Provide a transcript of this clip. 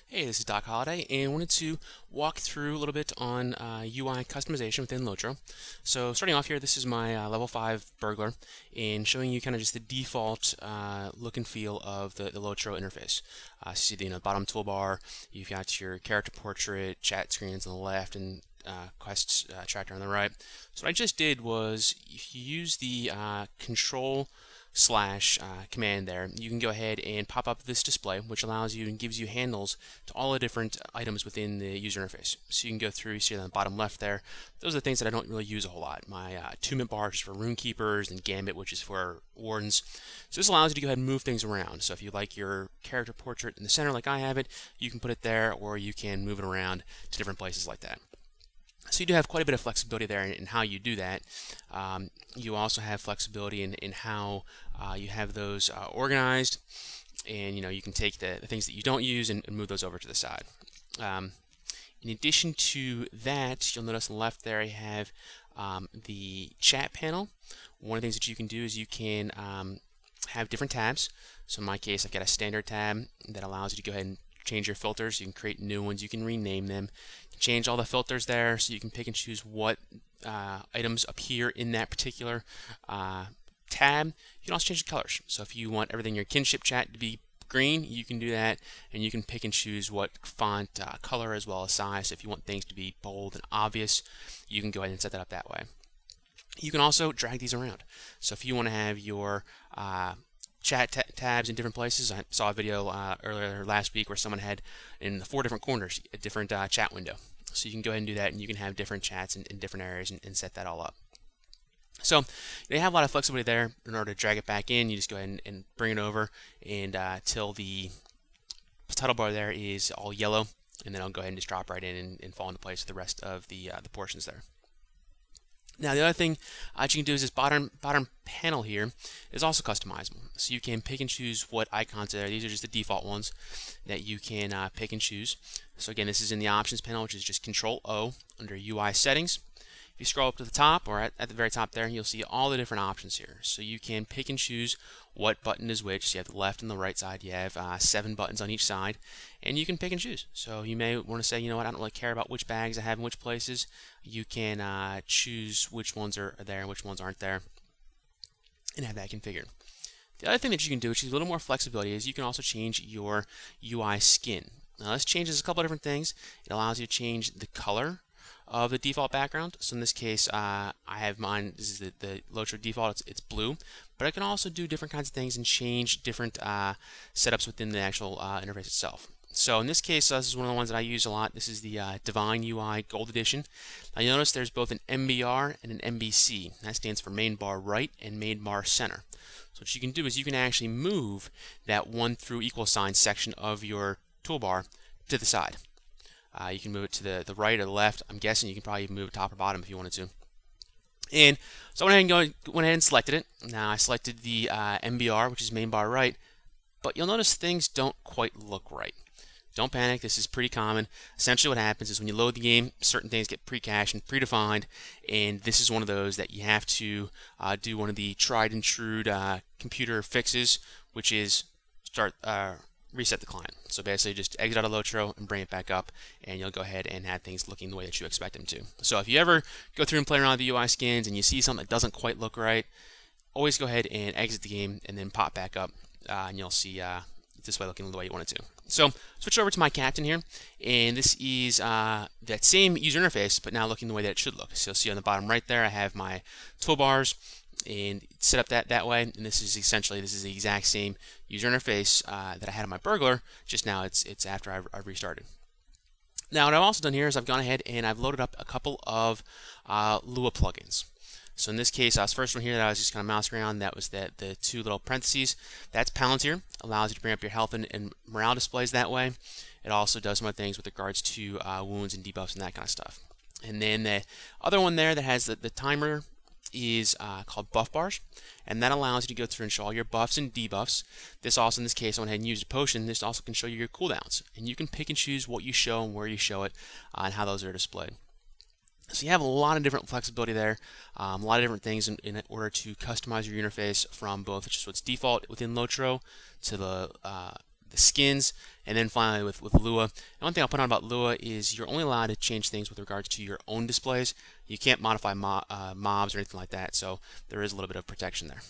Hey, this is DocHoliday, and I wanted to walk through a little bit on UI customization within LOTRO. So starting off here, this is my level 5 burglar, and showing you kind of just the default look and feel of the LOTRO interface. So you see the bottom toolbar, you've got your character portrait, chat screens on the left, and quest tracker on the right. So what I just did was, if you use the control / command there, you can go ahead and pop up this display, which allows you and gives you handles to all the different items within the user interface. So you can go through, you see on the bottom left there, those are the things that I don't really use a whole lot. My attunement bar is for rune keepers, and gambit, which is for wardens. So this allows you to go ahead and move things around. So if you like your character portrait in the center like I have it, you can put it there, or you can move it around to different places like that. So you do have quite a bit of flexibility there in how you do that. You also have flexibility in how you have those organized, and you can take the things that you don't use and move those over to the side. In addition to that, you'll notice on the left there I have the chat panel. One of the things that you can do is you can have different tabs. So in my case, I've got a standard tab that allows you to go ahead and change your filters. You can create new ones, you can rename them, you can change all the filters there, so you can pick and choose what items appear in that particular tab. You can also change the colors. So if you want everything in your kinship chat to be green, you can do that, and you can pick and choose what font color as well as size. So if you want things to be bold and obvious, you can go ahead and set that up that way. You can also drag these around. So if you want to have your chat tabs in different places. I saw a video earlier last week where someone had in the 4 different corners a different chat window. So you can go ahead and do that, and you can have different chats in different areas and set that all up. So you have a lot of flexibility there. In order to drag it back in, you just go ahead and bring it over and till the title bar there is all yellow, and then I'll go ahead and just drop right in and fall into place with the rest of the portions there. Now the other thing that you can do is this bottom panel here is also customizable. So you can pick and choose what icons are there. These are just the default ones that you can pick and choose. So again, this is in the options panel, which is just Control O under UI settings. If you scroll up to the top, or at the very top there, you'll see all the different options here. So you can pick and choose what button is which. So you have the left and the right side. You have 7 buttons on each side, and you can pick and choose. So you may want to say, you know what, I don't really care about which bags I have in which places. You can choose which ones are there and which ones aren't there, and have that configured. The other thing that you can do, which is a little more flexibility, is you can also change your UI skin. Now this changes a couple of different things. It allows you to change the color of the default background. So in this case, I have mine, this is the LOTRO default, it's blue, but I can also do different kinds of things and change different setups within the actual interface itself. So in this case, this is one of the ones that I use a lot. This is the Divine UI Gold Edition. Now you notice there's both an MBR and an MBC. That stands for main bar right and main bar center. So what you can do is you can actually move that 1 through equal sign section of your toolbar to the side. You can move it to the right or the left. I'm guessing you can probably move it top or bottom if you wanted to. And so I went ahead and selected it. Now I selected the MBR, which is main bar right, but you'll notice things don't quite look right. Don't panic, this is pretty common. Essentially what happens is when you load the game, certain things get pre-cached and predefined, and this is one of those that you have to do one of the tried and true computer fixes, which is reset the client. So basically just exit out of LOTRO and bring it back up, and you'll go ahead and have things looking the way that you expect them to. So if you ever go through and play around with the UI skins and you see something that doesn't quite look right, always go ahead and exit the game and then pop back up, and you'll see this way looking the way you want it to. So switch over to my captain here, and this is that same user interface, but now looking the way that it should look. So you'll see on the bottom right there I have my toolbars and set up that way, and this is the exact same user interface that I had on my burglar, just now it's after I've restarted. Now what I've also done here is I've gone ahead and I've loaded up a couple of Lua plugins. So in this case, this first one here that I was just kind of mousing around, that was the 2 little parentheses. That's Palantir, allows you to bring up your health and morale displays that way. It also does some other things with regards to wounds and debuffs and that kind of stuff. And then the other one there that has the timer is called buff bars, and that allows you to go through and show all your buffs and debuffs. This also, in this case, I went ahead and used a potion. This also can show you your cooldowns, and you can pick and choose what you show and where you show it and how those are displayed. So you have a lot of different flexibility there, a lot of different things in order to customize your interface from both just what's default within LOTRO to the the skins, and then finally with Lua. And one thing I'll put on about Lua is you're only allowed to change things with regards to your own displays. You can't modify mobs or anything like that, so there is a little bit of protection there.